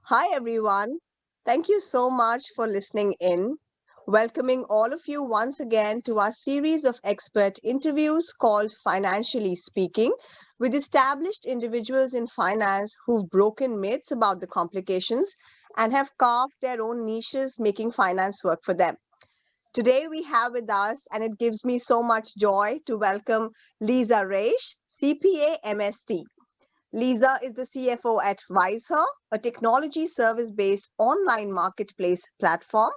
Hi, everyone. Thank you so much for listening in. Welcoming all of you once again to our series of expert interviews called Financially Speaking with established individuals in finance who've broken myths about the complications and have carved their own niches, making finance work for them. Today we have with us, and it gives me so much joy to welcome Lisa Raiche, CPA MST. Lisa is the CFO at wiseHer, a technology service-based online marketplace platform,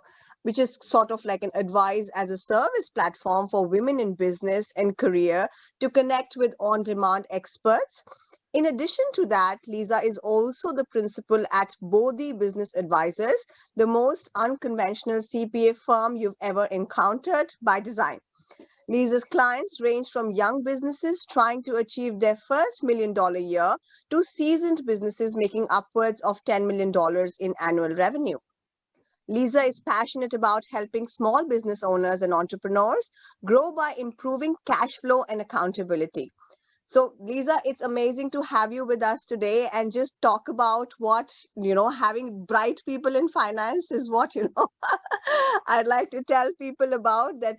which is sort of like an advice as a service platform for women in business and career to connect with on-demand experts. In addition to that, Lisa is also the principal at Bodhi Business Advisors, the most unconventional CPA firm you've ever encountered by design. Lisa's clients range from young businesses trying to achieve their first $1 million year to seasoned businesses making upwards of $10 million in annual revenue. Lisa is passionate about helping small business owners and entrepreneurs grow by improving cash flow and accountability. So, Lisa, it's amazing to have you with us today and just talk about what, having bright people in finance is what, I'd like to tell people about that,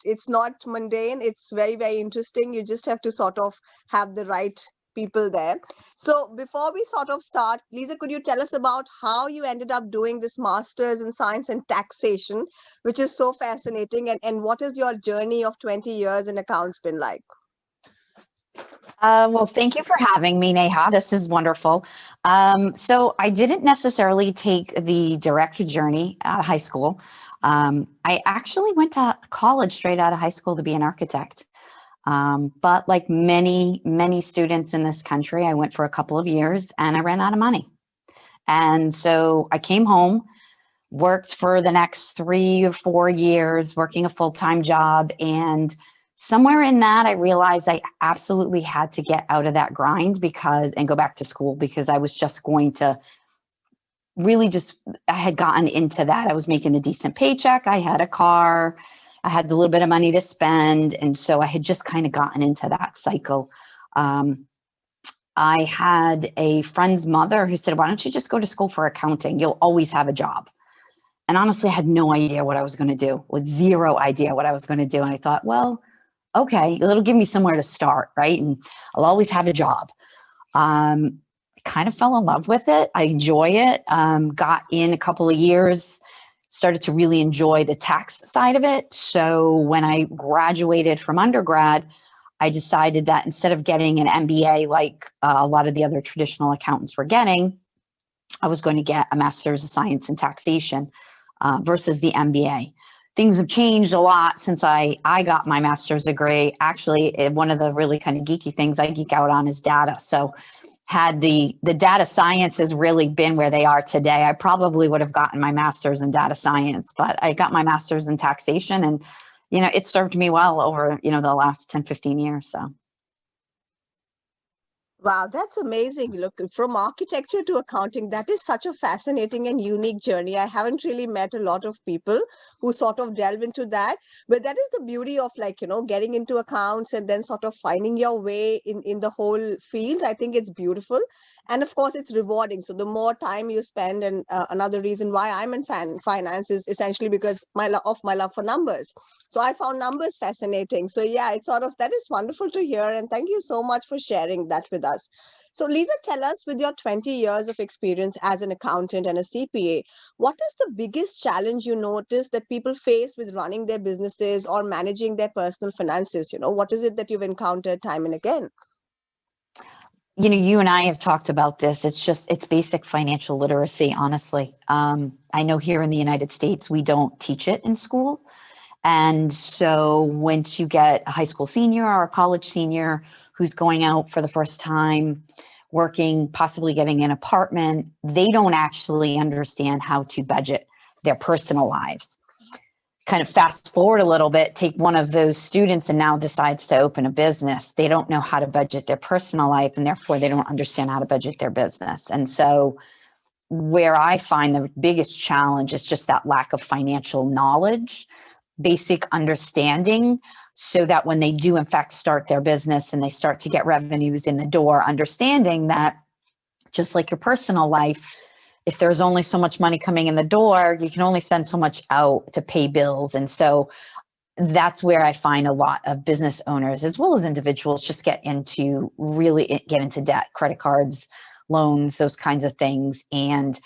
it's not mundane. It's very, very interesting. You just have to sort of have the right people there. So before we sort of start, Lisa, could you tell us about how you ended up doing this master's in science and taxation, which is so fascinating, and what is your journey of 20 years in accounts been like? Well, thank you for having me, Neha. This is wonderful. So I didn't necessarily take the direct journey out of high school. I actually went to college straight out of high school to be an architect. But like many students in this country, I went for a couple of years and I ran out of money. And so I came home, worked for the next 3 or 4 years, working a full-time job, and somewhere in that, I realized I absolutely had to get out of that grind and go back to school because I was just going to I had gotten into that. I was making a decent paycheck. I had a car. I had a little bit of money to spend. And so I had just kind of gotten into that cycle. I had a friend's mother who said, why don't you just go to school for accounting? You'll always have a job. And honestly, I had no idea what I was going to do, with zero idea what I was going to do. And I thought, well, okay, it'll give me somewhere to start, right? And I'll always have a job. Kind of fell in love with it. I enjoy it. Got in a couple of years, started to really enjoy the tax side of it. So when I graduated from undergrad, I decided that instead of getting an MBA like a lot of the other traditional accountants were getting, I was going to get a master's of science in taxation versus the MBA. Things have changed a lot since I got my master's degree. Actually, one of the really kind of geeky things I geek out on is data. So had the data science has really been where they are today, I probably would have gotten my master's in data science, but I got my master's in taxation, and, it served me well over, the last 10, 15 years. So. Wow, that's amazing. Look, from architecture to accounting, that is such a fascinating and unique journey. I haven't really met a lot of people who sort of delve into that. But that is the beauty of getting into accounts and then sort of finding your way in the whole field. I think it's beautiful. And of course, it's rewarding. So the more time you spend, and another reason why I'm in finance is essentially because my love for numbers. So I found numbers fascinating. So yeah, it's sort of, that is wonderful to hear. And thank you so much for sharing that with us. So Lisa, tell us, with your 20 years of experience as an accountant and a CPA, what is the biggest challenge you notice that people face with running their businesses or managing their personal finances? What is it that you've encountered time and again? You and I have talked about this. It's basic financial literacy, honestly. I know here in the United States, we don't teach it in school. And so once you get a high school senior or a college senior who's going out for the first time, working, possibly getting an apartment, they don't actually understand how to budget their personal lives. Kind of fast forward a little bit, take one of those students and now decides to open a business. They don't know how to budget their personal life, and therefore they don't understand how to budget their business. And so where I find the biggest challenge is just that lack of financial knowledge, basic understanding, so that when they do in fact start their business and they start to get revenues in the door, understanding that just like your personal life, if there's only so much money coming in the door, you can only send so much out to pay bills. And so that's where I find a lot of business owners as well as individuals just get into debt, credit cards, loans, those kinds of things. And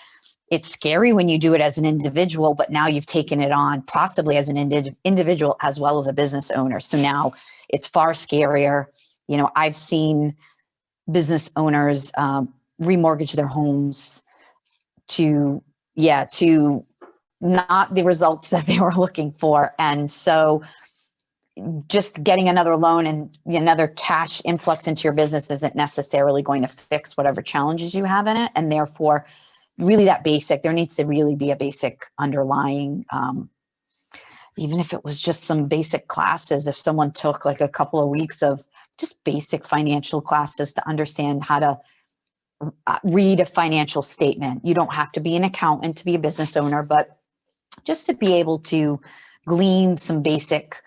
it's scary when you do it as an individual, but now you've taken it on possibly as an individual as well as a business owner. So now it's far scarier. You know, I've seen business owners remortgage their homes to not the results that they were looking for. And so just getting another loan and another cash influx into your business isn't necessarily going to fix whatever challenges you have in it. And therefore, really there needs to really be a basic underlying, even if it was just some basic classes, if someone took like a couple of weeks of just basic financial classes to understand how to read a financial statement. You don't have to be an accountant to be a business owner, but just to be able to glean some basic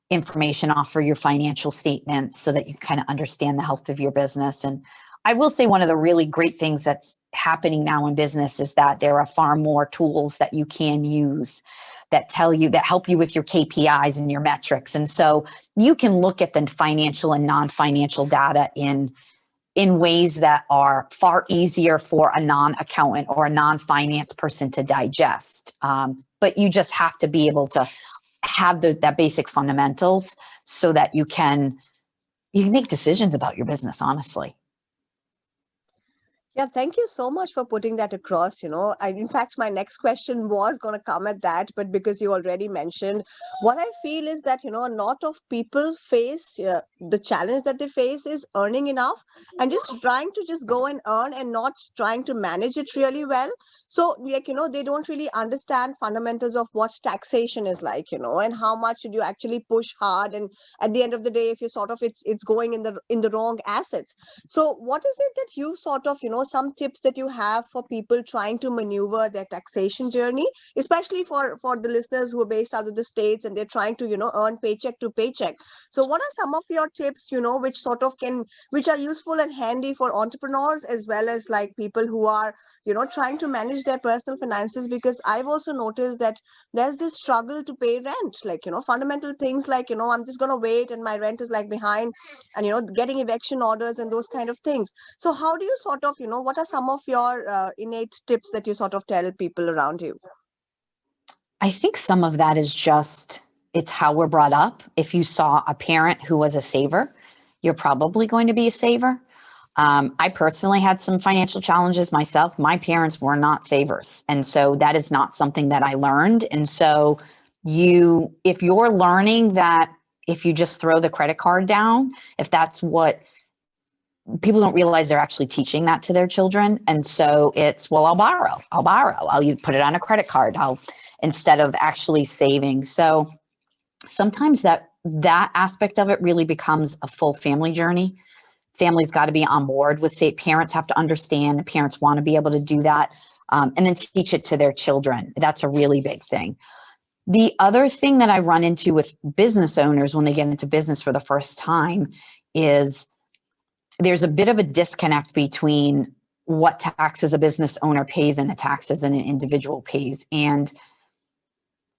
information off for your financial statements so that you kind of understand the health of your business. And I will say one of the really great things that's happening now in business is that there are far more tools that you can use that help you with your KPIs and your metrics. And so you can look at the financial and non-financial data in ways that are far easier for a non-accountant or a non-finance person to digest. But you just have to be able to have that basic fundamentals so that you can make decisions about your business, honestly. Yeah, thank you so much for putting that across. In fact, my next question was going to come at that, but because you already mentioned, what I feel is that, a lot of people face the challenge that they face is earning enough and just trying to just go and earn and not trying to manage it really well. So, they don't really understand fundamentals of what taxation is like, and how much should you actually push hard. And at the end of the day, if you it's going in the wrong assets. So what is it that you some tips that you have for people trying to maneuver their taxation journey, especially for the listeners who are based out of the States and they're trying to, earn paycheck to paycheck. So what are some of your tips, which are useful and handy for entrepreneurs as well as like people who are, trying to manage their personal finances? Because I've also noticed that there's this struggle to pay rent, like, fundamental things like, I'm just going to wait and my rent is like behind, and, getting eviction orders and those kind of things. So how do you what are some of your innate tips that you tell people around you? I think some of that is it's how we're brought up. If you saw a parent who was a saver, you're probably going to be a saver. I personally had some financial challenges myself. My parents were not savers. And so that is not something that I learned. And so if you're learning that if you just throw the credit card down, if that's what people don't realize, they're actually teaching that to their children. And so it's, well, I'll borrow, I'll put it on a credit card, instead of actually saving. So sometimes that aspect of it really becomes a full family journey. Family's got to be on board with, parents have to understand, parents want to be able to do that, and then teach it to their children. That's a really big thing. The other thing that I run into with business owners when they get into business for the first time is there's a bit of a disconnect between what taxes a business owner pays and the taxes an individual pays. And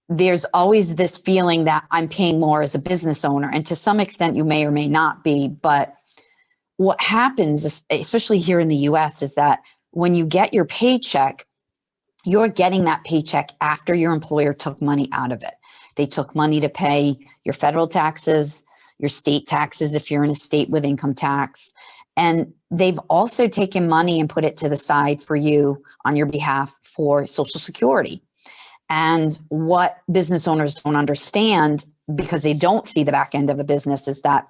there's always this feeling that I'm paying more as a business owner. And to some extent, you may or may not be. But what happens, especially here in the US, is that when you get your paycheck, you're getting that paycheck after your employer took money out of it. They took money to pay your federal taxes, your state taxes if you're in a state with income tax. And they've also taken money and put it to the side for you on your behalf for Social Security. And what business owners don't understand, because they don't see the back end of a business, is that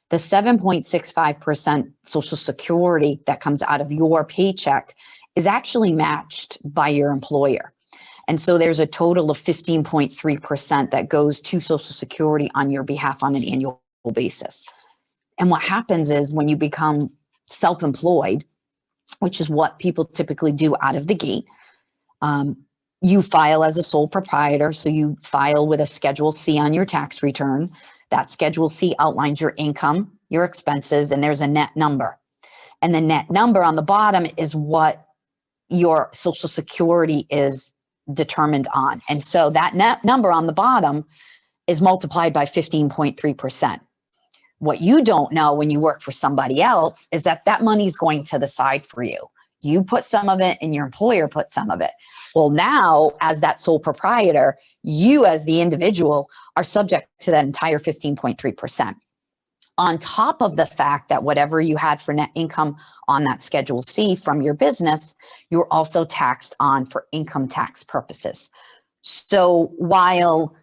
the 7.65% Social Security that comes out of your paycheck is actually matched by your employer. And so there's a total of 15.3% that goes to Social Security on your behalf on an annual basis. And what happens is when you become self-employed, which is what people typically do out of the gate, you file as a sole proprietor. So you file with a Schedule C on your tax return. That Schedule C outlines your income, your expenses, and there's a net number. And the net number on the bottom is what your Social Security is determined on. And so that net number on the bottom is multiplied by 15.3%. What you don't know when you work for somebody else is that that money is going to the side for you. You put some of it and your employer put some of it. Well, now as that sole proprietor, you as the individual are subject to that entire 15.3%. On top of the fact that whatever you had for net income on that Schedule C from your business, you're also taxed on for income tax purposes. So while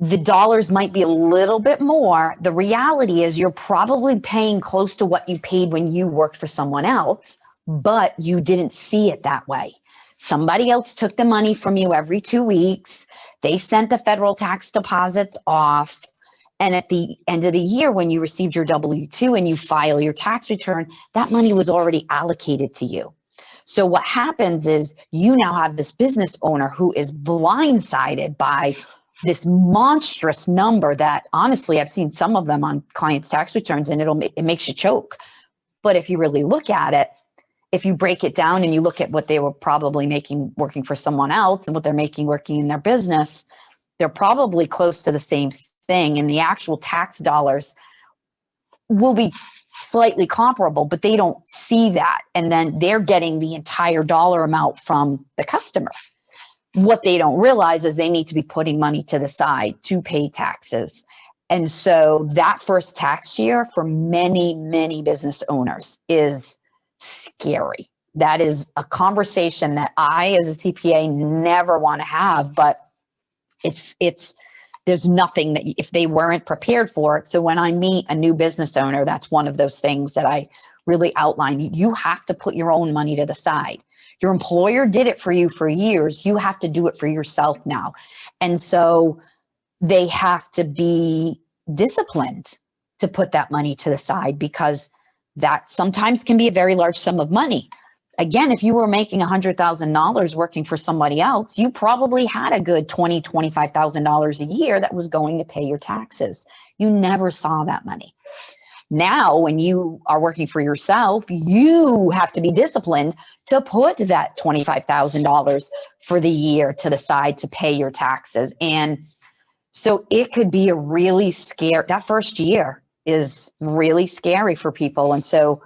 the dollars might be a little bit more, the reality is you're probably paying close to what you paid when you worked for someone else, but you didn't see it that way. Somebody else took the money from you every 2 weeks. They sent the federal tax deposits off. And at the end of the year, when you received your W-2 and you file your tax return, that money was already allocated to you. So what happens is you now have this business owner who is blindsided by this monstrous number that honestly, I've seen some of them on clients' tax returns and it makes you choke. But if you really look at it, if you break it down and you look at what they were probably making working for someone else and what they're making working in their business, they're probably close to the same thing. And the actual tax dollars will be slightly comparable, but they don't see that. And then they're getting the entire dollar amount from the customer. What they don't realize is they need to be putting money to the side to pay taxes. And so that first tax year for many, many business owners is scary. That is a conversation that I, as a CPA, never want to have, but there's nothing that if they weren't prepared for it. So when I meet a new business owner, that's one of those things that I really outline. You have to put your own money to the side. Your employer did it for you for years. You have to do it for yourself now. And so they have to be disciplined to put that money to the side because that sometimes can be a very large sum of money. Again, if you were making $100,000 working for somebody else, you probably had a good $20,000, $25,000 a year that was going to pay your taxes. You never saw that money. Now, when you are working for yourself, you have to be disciplined to put that $25,000 for the year to the side to pay your taxes. And so it could be a really scary, that first year is really scary for people. And so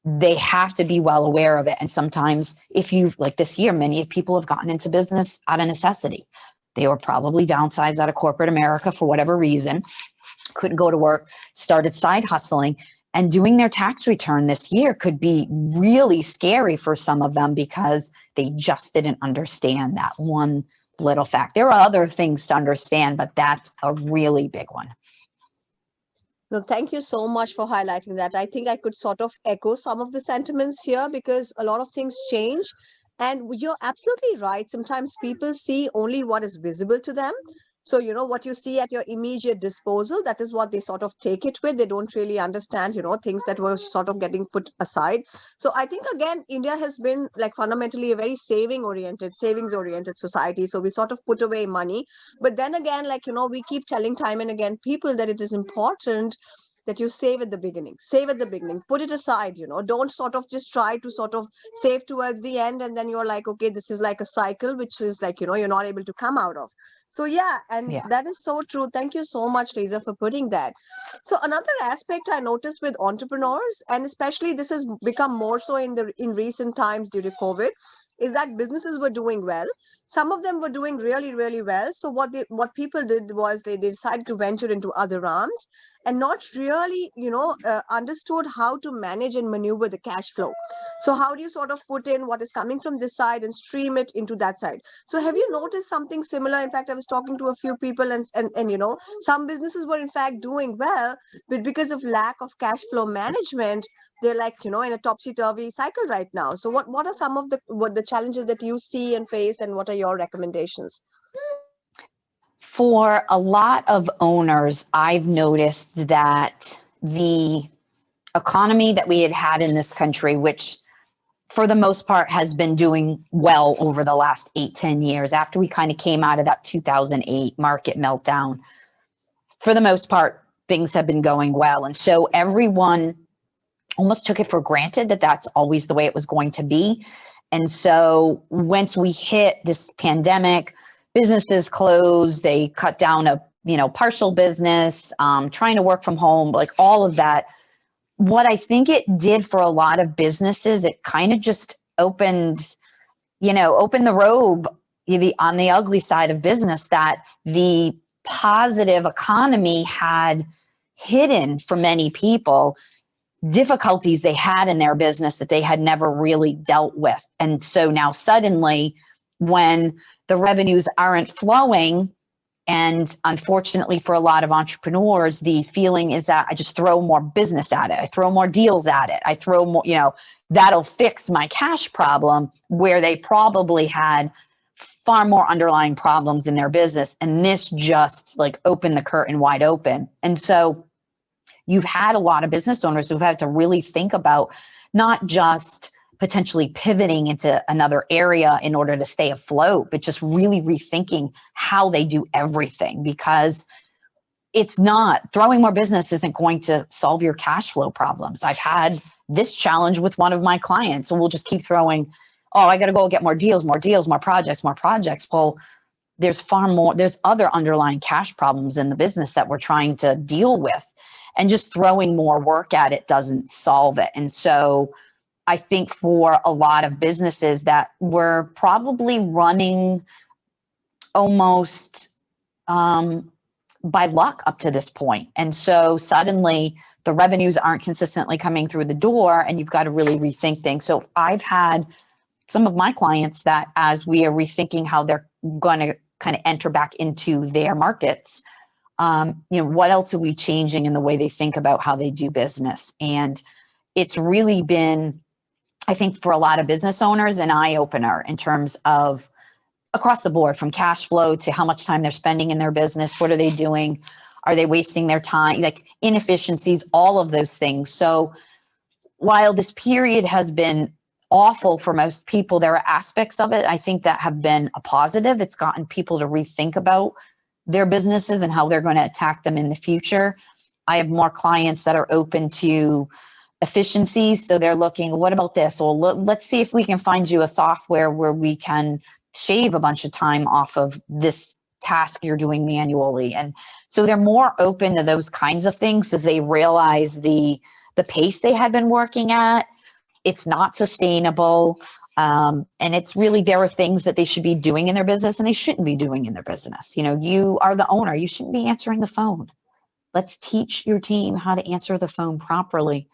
they have to be well aware of it. And sometimes if you've, like this year, many people have gotten into business out of necessity. They were probably downsized out of corporate America for whatever reason, couldn't go to work, started side hustling, and doing their tax return this year could be really scary for some of them because they just didn't understand that one little fact. There are other things to understand, but that's a really big one. No, thank you so much for highlighting that. I think I could sort of echo some of the sentiments here because a lot of things change. And you're absolutely right. Sometimes people see only what is visible to them. So, what you see at your immediate disposal, that is what they sort of take it with. They don't really understand, things that were sort of getting put aside. So I think, again, India has been like fundamentally a very savings oriented society. So we sort of put away money. But then again, like, we keep telling time and again people that it is important that you save at the beginning, put it aside, don't sort of just try to sort of save towards the end. And then you're like, okay, this is like a cycle, which is like, you're not able to come out of. So yeah, and that is so true. Thank you so much, Lisa, for putting that. So another aspect I noticed with entrepreneurs, and especially this has become more so in recent times due to COVID, is that businesses were doing well. Some of them were doing really, really well. So what people did was they decided to venture into other arms and not really, understood how to manage and maneuver the cash flow. So how do you sort of put in what is coming from this side and stream it into that side? So have you noticed something similar? In fact, I was talking to a few people and some businesses were in fact doing well, but because of lack of cash flow management, they're like, in a topsy-turvy cycle right now. So what are some of the challenges that you see and face, and what are your recommendations? For a lot of owners, I've noticed that the economy that we had in this country, which for the most part has been doing well over the last 8-10 years, after we kind of came out of that 2008 market meltdown, for the most part, things have been going well. And so everyone almost took it for granted that that's always the way it was going to be. And so once we hit this pandemic, businesses closed, they cut down a, partial business, trying to work from home, like all of that. What I think it did for a lot of businesses, it kind of just opened the robe on the ugly side of business that the positive economy had hidden for many people, difficulties they had in their business that they had never really dealt with. And so now suddenly, when the revenues aren't flowing, and unfortunately for a lot of entrepreneurs, the feeling is that I just throw more business at it. I throw more deals at it. I throw more, that'll fix my cash problem, where they probably had far more underlying problems in their business. And this just like opened the curtain wide open. And so you've had a lot of business owners who've had to really think about not just potentially pivoting into another area in order to stay afloat, but just really rethinking how they do everything, because it's not, throwing more business isn't going to solve your cash flow problems. I've had this challenge with one of my clients. So we'll just keep throwing, oh, I got to go get more deals, more projects. Well, there's other underlying cash problems in the business that we're trying to deal with, and just throwing more work at it doesn't solve it. And so I think for a lot of businesses that were probably running almost by luck up to this point. And so suddenly the revenues aren't consistently coming through the door, and you've got to really rethink things. So I've had some of my clients that, as we are rethinking how they're going to kind of enter back into their markets, what else are we changing in the way they think about how they do business? And it's really been, I think, for a lot of business owners, an eye-opener in terms of across the board, from cash flow to how much time they're spending in their business. What are they doing? Are they wasting their time? Like inefficiencies, all of those things. So while this period has been awful for most people, there are aspects of it, I think, that have been a positive. It's gotten people to rethink about their businesses and how they're going to attack them in the future. I have more clients that are open to efficiencies. So they're looking, what about this? Well, let's see if we can find you a software where we can shave a bunch of time off of this task you're doing manually. And so they're more open to those kinds of things as they realize the pace they had been working at, it's not sustainable. And it's really, there are things that they should be doing in their business and they shouldn't be doing in their business. You are the owner. You shouldn't be answering the phone. Let's teach your team how to answer the phone properly.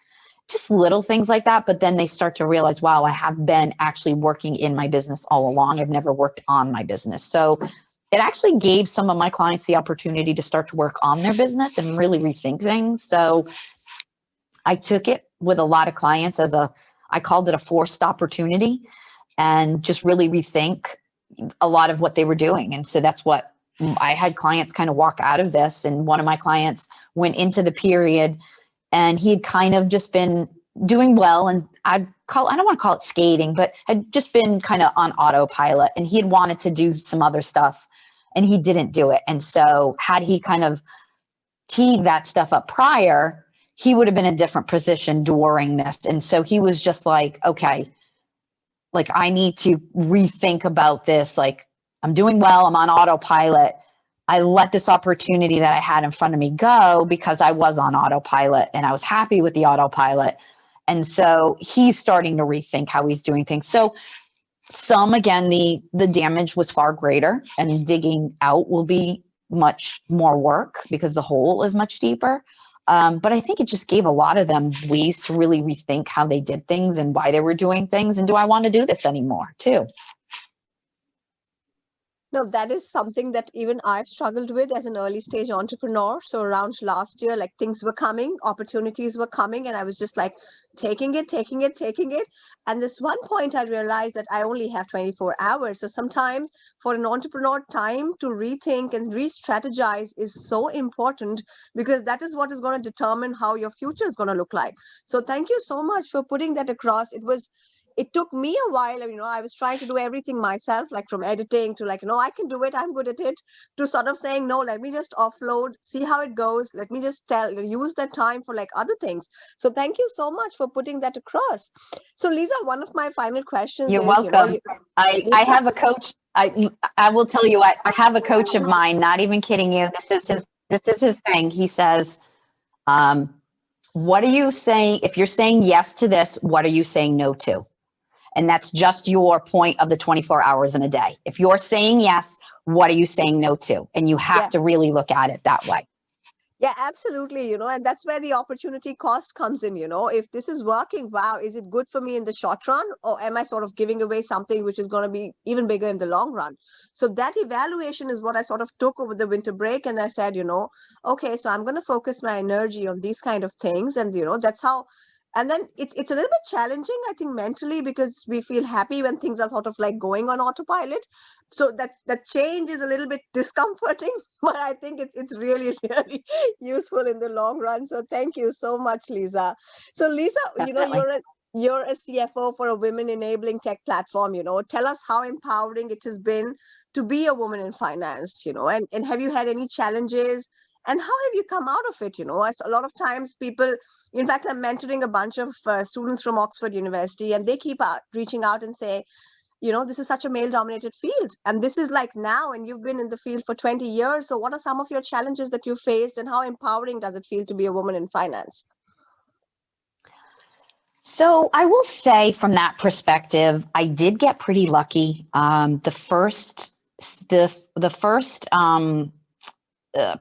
Just little things like that. But then they start to realize, wow, I have been actually working in my business all along. I've never worked on my business. So it actually gave some of my clients the opportunity to start to work on their business and really rethink things. So I took it with a lot of clients as I called it a forced opportunity, and just really rethink a lot of what they were doing. And so that's what I had clients kind of walk out of this. And one of my clients went into the period and he had kind of just been doing well. And I don't want to call it skating, but had just been kind of on autopilot, and he had wanted to do some other stuff and he didn't do it. And so had he kind of teed that stuff up prior, he would have been in a different position during this. And so he was just like, okay, like I need to rethink about this. Like I'm doing well, I'm on autopilot. I let this opportunity that I had in front of me go because I was on autopilot and I was happy with the autopilot. And so he's starting to rethink how he's doing things. So again, the damage was far greater, and digging out will be much more work because the hole is much deeper. But I think it just gave a lot of them ways to really rethink how they did things and why they were doing things. And do I want to do this anymore too? No, that is something that even I've struggled with as an early stage entrepreneur. So around last year, like things were coming, opportunities were coming, and I was just like taking it. And this one point I realized that I only have 24 hours. So sometimes for an entrepreneur, time to rethink and re-strategize is so important, because that is what is going to determine how your future is going to look like. So thank you so much for putting that across. it took me a while. I was trying to do everything myself, like from editing to like, I can do it, I'm good at it, to sort of saying, no, let me just offload, see how it goes. Let me just use that time for like other things. So thank you so much for putting that across. So Lisa, one of my final questions You're is, welcome. I have a coach. I will tell you, I have a coach of mine, not even kidding you. This is his thing. He says, what are you saying? If you're saying yes to this, what are you saying no to? And that's just your point of the 24 hours in a day. If you're saying yes, what are you saying no to? And you have to really look at it that way. Yeah, absolutely. And that's where the opportunity cost comes in. If this is working, wow, is it good for me in the short run? Or am I sort of giving away something which is going to be even bigger in the long run? So that evaluation is what I sort of took over the winter break. And I said, okay, so I'm going to focus my energy on these kind of things. And, that's how. And then it's a little bit challenging, I think, mentally, because we feel happy when things are sort of like going on autopilot. So that change is a little bit discomforting, but I think it's really, really useful in the long run. So thank you so much, Lisa. So Lisa, Definitely. you're a CFO for a women enabling tech platform. Tell us how empowering it has been to be a woman in finance. And have you had any challenges? And how have you come out of it? A lot of times people, in fact, I'm mentoring a bunch of students from Oxford University, and they keep reaching out and say, this is such a male dominated field, and this is like now, and you've been in the field for 20 years. So what are some of your challenges that you faced, and how empowering does it feel to be a woman in finance? So I will say from that perspective, I did get pretty lucky. The first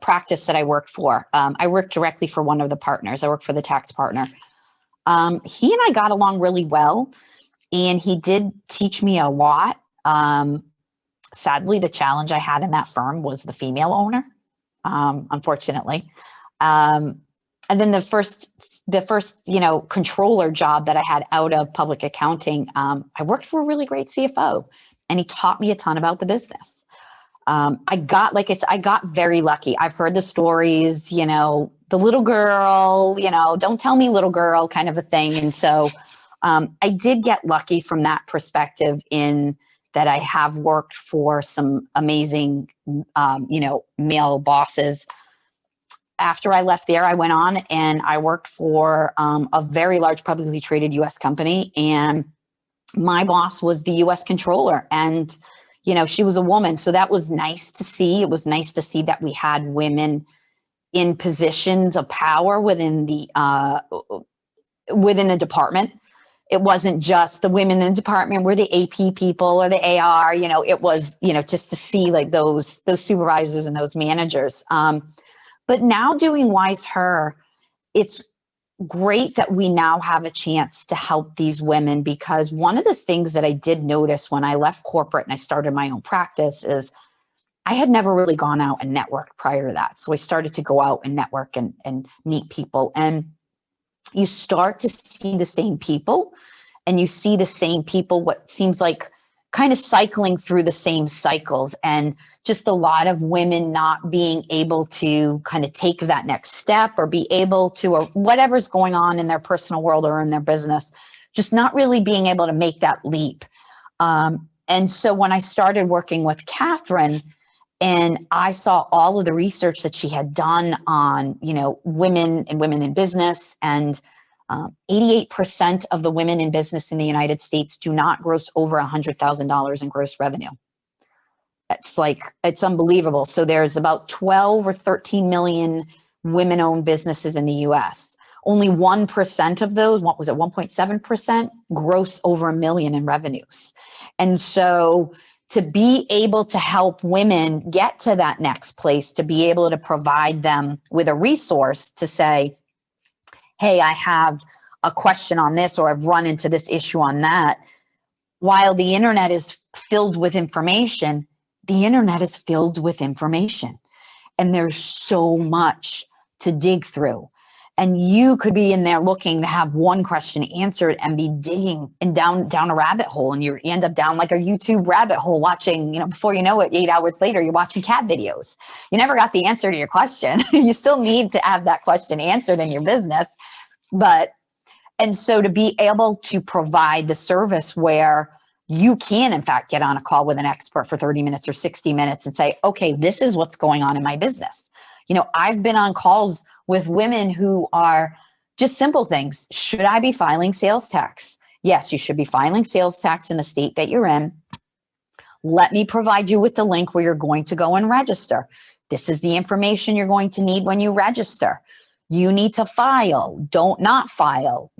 practice that I worked for, I worked directly for one of the partners. I worked for the tax partner. He and I got along really well, and he did teach me a lot. Sadly, the challenge I had in that firm was the female owner, unfortunately. And then the first, controller job that I had out of public accounting, I worked for a really great CFO, and he taught me a ton about the business. I got very lucky. I've heard the stories, the little girl, don't tell me little girl kind of a thing. And so I did get lucky from that perspective, in that I have worked for some amazing, male bosses. After I left there, I went on and I worked for a very large publicly traded US company. And my boss was the US controller, and, she was a woman. So that was nice to see. It was nice to see that we had women in positions of power within the department. It wasn't just the women in the department were the AP people or the AR, it was, just to see like those supervisors and those managers. But now doing wiseHer, it's great that we now have a chance to help these women, because one of the things that I did notice when I left corporate and I started my own practice is I had never really gone out and networked prior to that. So I started to go out and network and meet people, and you start to see the same people, and you see the same people, what seems like kind of cycling through the same cycles, and just a lot of women not being able to kind of take that next step, or be able to, or whatever's going on in their personal world or in their business, just not really being able to make that leap. And so when I started working with Catherine, and I saw all of the research that she had done on, women and women in business, and 88% of the women in business in the United States do not gross over $100,000 in gross revenue. It's unbelievable. So there's about 12 or 13 million women-owned businesses in the US. Only 1% of those, what was it, 1.7%, gross over $1 million in revenues. And so to be able to help women get to that next place, to be able to provide them with a resource to say, hey, I have a question on this, or I've run into this issue on that. While the internet is filled with information, the internet is filled with information, and there's so much to dig through. And you could be in there looking to have one question answered and be digging and down a rabbit hole, and you end up down like a YouTube rabbit hole watching, before you know it, 8 hours later, you're watching cat videos. You never got the answer to your question. You still need to have that question answered in your business. But And so to be able to provide the service where you can, in fact, get on a call with an expert for 30 minutes or 60 minutes and say, okay, this is what's going on in my business. I've been on calls with women who are just simple things. Should I be filing sales tax? Yes, you should be filing sales tax in the state that you're in. Let me provide you with the link where you're going to go and register. This is the information you're going to need when you register. You need to file, don't not file,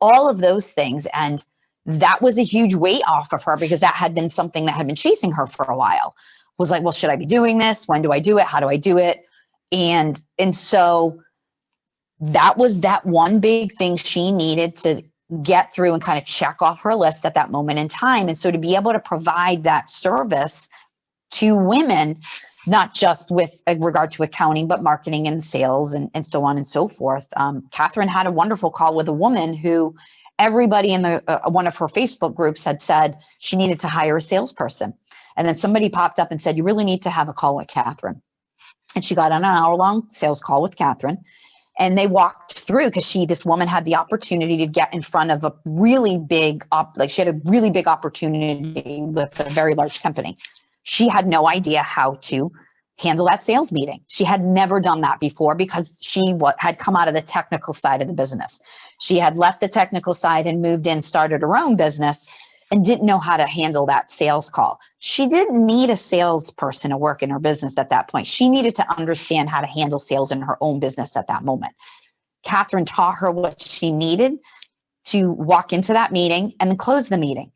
all of those things. And that was a huge weight off of her, because that had been something that had been chasing her for a while. Was like, well, should I be doing this? When do I do it? How do I do it? And so that was that one big thing she needed to get through and kind of check off her list at that moment in time. And so to be able to provide that service to women, not just with regard to accounting, but marketing and sales and so on and so forth. Catherine had a wonderful call with a woman who everybody in one of her Facebook groups had said she needed to hire a salesperson. And then somebody popped up and said, you really need to have a call with Catherine. And she got on an hour-long sales call with Catherine. And they walked through, because this woman had the opportunity to get in front of a really big, she had a really big opportunity with a very large company. She had no idea how to handle that sales meeting. She had never done that before, because she had come out of the technical side of the business. She had left the technical side and moved in, started her own business, and didn't know how to handle that sales call. She didn't need a salesperson to work in her business at that point. She needed to understand how to handle sales in her own business at that moment. Catherine taught her what she needed to walk into that meeting and then close the meeting.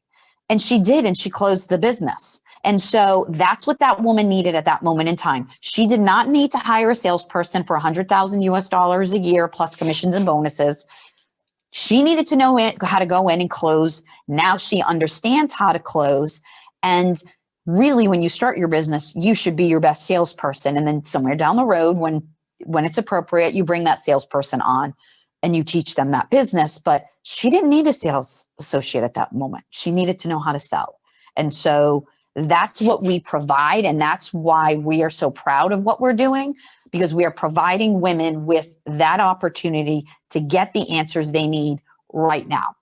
And she did, and she closed the business. And so that's what that woman needed at that moment in time. She did not need to hire a salesperson for $100,000 a year plus commissions and bonuses. She needed to know how to go in and close. Now she understands how to close. And really, when you start your business, you should be your best salesperson. And then somewhere down the road, when it's appropriate, you bring that salesperson on and you teach them that business. But she didn't need a sales associate at that moment. She needed to know how to sell. And so that's what we provide. And that's why we are so proud of what we're doing, because we are providing women with that opportunity to get the answers they need right now.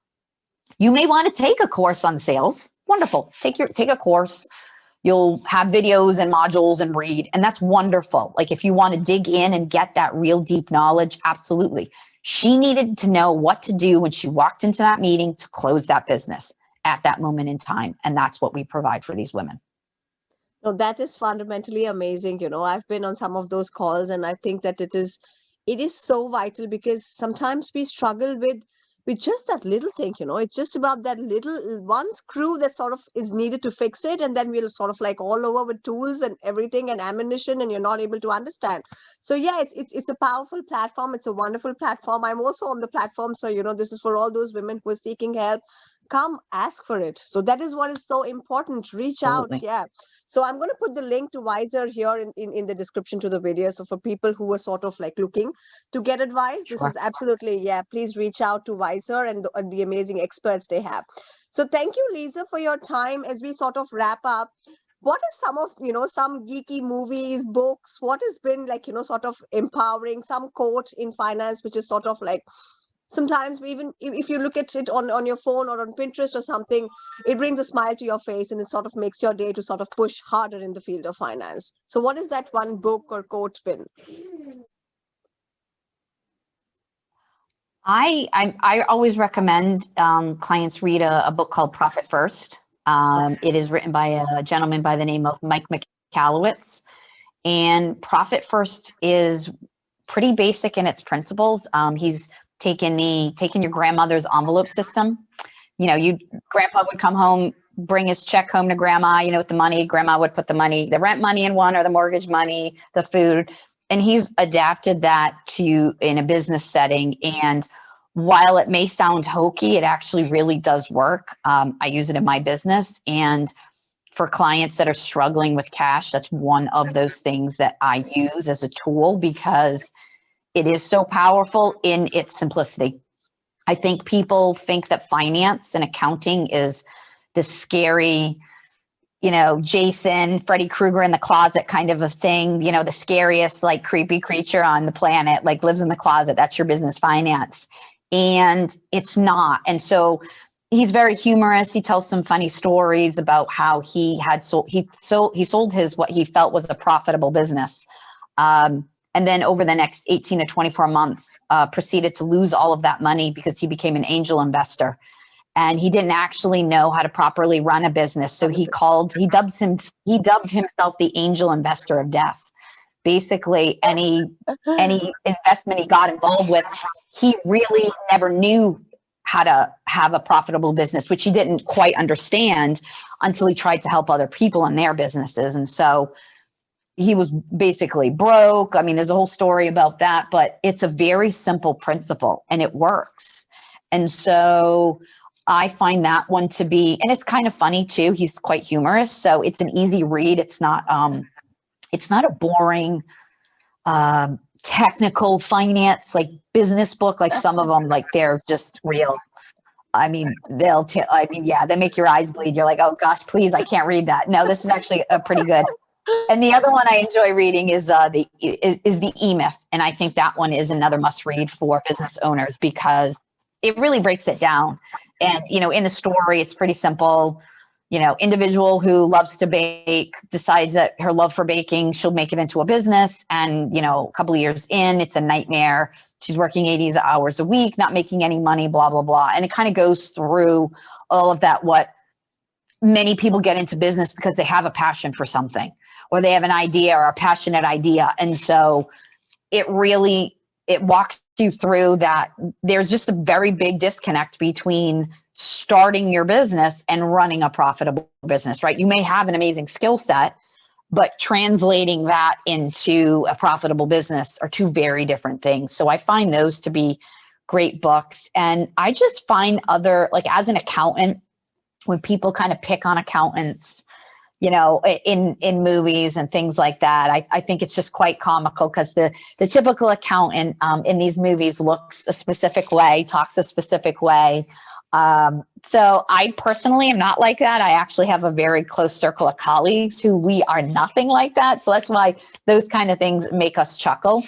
You may want to take a course on sales. Wonderful. Take a course. You'll have videos and modules and read, and that's wonderful. Like, if you want to dig in and get that real deep knowledge, absolutely. She needed to know what to do when she walked into that meeting to close that business at that moment in time. And that's what we provide for these women. No, that is fundamentally amazing. I've been on some of those calls, and I think that it is so vital, because sometimes we struggle with just that little thing. It's just about that little one screw that sort of is needed to fix it, and then we'll sort of like all over with tools and everything and ammunition, and you're not able to understand. So yeah, it's a powerful platform. It's a wonderful platform. I'm also on the platform, so this is for all those women who are seeking help. Come ask for it. So that is what is so important. Reach Absolutely. out. Yeah. So I'm going to put the link to wiseHer here in the description to the video. So for people who are sort of like looking to get advice, Sure. this is absolutely, yeah, please reach out to wiseHer and the amazing experts they have. So thank you, Lisa, for your time. As we sort of wrap up, what is some of, some geeky movies, books, what has been like, sort of empowering, some quote in finance, which is sort of like, sometimes even if you look at it on your phone or on Pinterest or something, it brings a smile to your face, and it sort of makes your day to sort of push harder in the field of finance. So what is that one book or quote been? I always recommend clients read a book called Profit First. It is written by a gentleman by the name of Mike Michalowicz. And Profit First is pretty basic in its principles. He's taken your grandmother's envelope system. Grandpa would come home, bring his check home to grandma, with the money. Grandma would put the rent money in one, or the mortgage money, the food. And he's adapted that to in a business setting. And while it may sound hokey, it actually really does work. I use it in my business. And for clients that are struggling with cash, that's one of those things that I use as a tool, because it is so powerful in its simplicity. I think people think that finance and accounting is this scary, Jason, Freddy Krueger in the closet kind of a thing, the scariest, like, creepy creature on the planet, like, lives in the closet. That's your business finance. and it's not. And so he's very humorous. He tells some funny stories about how he sold his, what he felt was a profitable business. And then over the next 18 to 24 months, proceeded to lose all of that money because he became an angel investor. And he didn't actually know how to properly run a business. So he dubbed himself the angel investor of death. Basically, any investment he got involved with, he really never knew how to have a profitable business, which he didn't quite understand until he tried to help other people in their businesses. And so he was basically broke. I mean, there's a whole story about that, but it's a very simple principle and it works. And so I find that one to be, and it's kind of funny too. He's quite humorous. So it's an easy read. It's not a boring, technical finance, like business book, like some of them, like they're just real. I mean, they make your eyes bleed. You're like, oh gosh, please, I can't read that. No, this is actually a pretty good. And the other one I enjoy reading is the E-Myth. And I think that one is another must read for business owners because it really breaks it down. And, in the story, it's pretty simple. Individual who loves to bake decides that her love for baking, she'll make it into a business. And, a couple of years in, it's a nightmare. She's working 80 hours a week, not making any money, blah, blah, blah. And it kind of goes through all of that, what many people get into business because they have a passion for something, or they have an idea or a passionate idea. And so it walks you through that there's just a very big disconnect between starting your business and running a profitable business, right? You may have an amazing skill set, but translating that into a profitable business are two very different things. So I find those to be great books. And I just find as an accountant, when people kind of pick on accountants, in movies and things like that, I think it's just quite comical because the typical accountant in these movies looks a specific way, talks a specific way. So I personally am not like that. I actually have a very close circle of colleagues who we are nothing like that. So that's why those kind of things make us chuckle.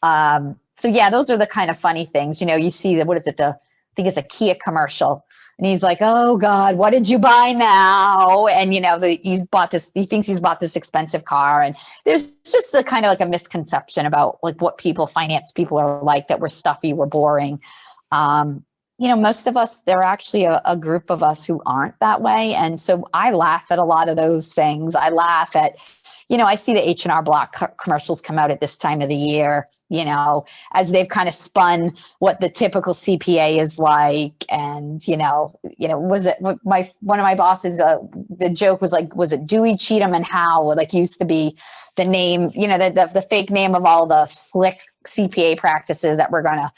So yeah, those are the kind of funny things. You see that, I think it's a Kia commercial. And he's like, oh God, what did you buy now? And he thinks he's bought this expensive car. And there's just a kind of like a misconception about like what finance people are like, that we're stuffy, we're boring. Most of us, there are actually a group of us who aren't that way. And so I laugh at a lot of those things. I laugh at, I see the H&R Block commercials come out at this time of the year, as they've kind of spun what the typical CPA is like. And, one of my bosses, the joke was like, was it Dewey, Cheatham, and Howe? Like used to be the name, the fake name of all the slick CPA practices that we're going to,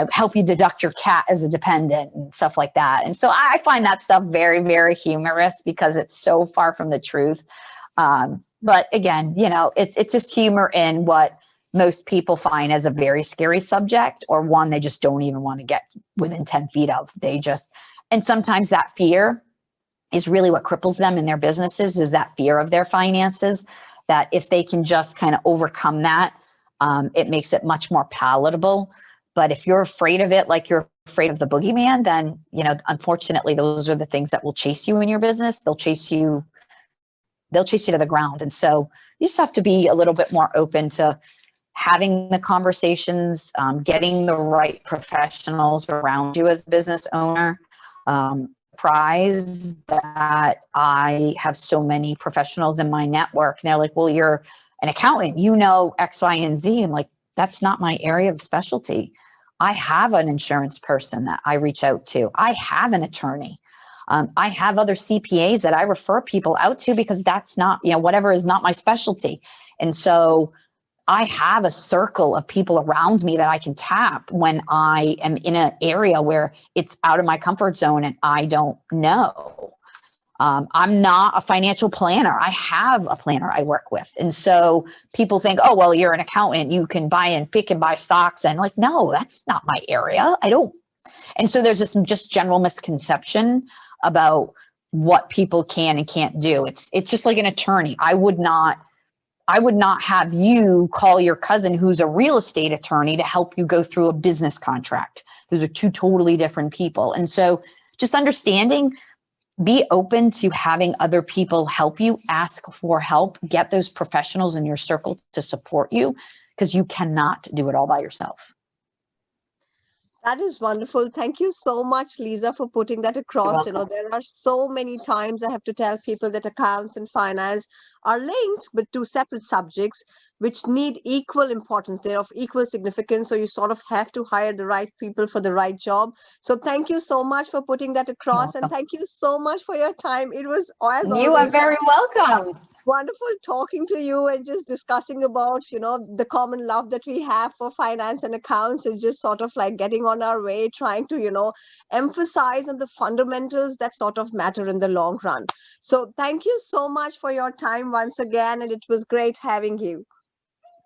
help you deduct your cat as a dependent and stuff like that. And so I find that stuff very, very humorous because it's so far from the truth. But again, it's just humor in what most people find as a very scary subject, or one they just don't even want to get within 10 feet of. And sometimes that fear is really what cripples them in their businesses, is that fear of their finances, that if they can just kind of overcome that, it makes it much more palatable. But if you're afraid of it, like you're afraid of the boogeyman, then, unfortunately, those are the things that will chase you in your business. They'll chase you to the ground. And so you just have to be a little bit more open to having the conversations, getting the right professionals around you as a business owner. Surprised that I have so many professionals in my network. And they're like, well, you're an accountant, X, Y, and Z. I'm like, that's not my area of specialty. I have an insurance person that I reach out to. I have an attorney. I have other CPAs that I refer people out to because that's not, whatever is not my specialty. And so I have a circle of people around me that I can tap when I am in an area where it's out of my comfort zone and I don't know. I'm not a financial planner. I have a planner I work with. And so people think, oh, well, you're an accountant. You can pick and buy stocks. And like, no, that's not my area. I don't. And so there's this just general misconception about what people can and can't do. It's just like an attorney. I would not have you call your cousin who's a real estate attorney to help you go through a business contract. Those are two totally different people. And so just understanding, be open to having other people help you, ask for help, get those professionals in your circle to support you, because you cannot do it all by yourself. That is wonderful. Thank you so much, Lisa, for putting that across. You know, there are so many times I have to tell people that accounts and finance are linked, but two separate subjects which need equal importance. They're of equal significance. So you sort of have to hire the right people for the right job. So thank you so much for putting that across. And thank you so much for your time. It was, as You are always, very welcome. wonderful talking to you and just discussing about, you know, the common love that we have for finance and accounts, and just sort of like getting on our way, trying to, you know, emphasize on the fundamentals that sort of matter in the long run. So thank you so much for your time once again, and it was great having you.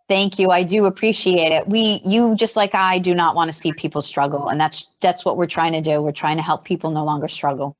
Thank you. I do appreciate it. You just like I do not want to see people struggle. And that's what we're trying to do. We're trying to help people no longer struggle.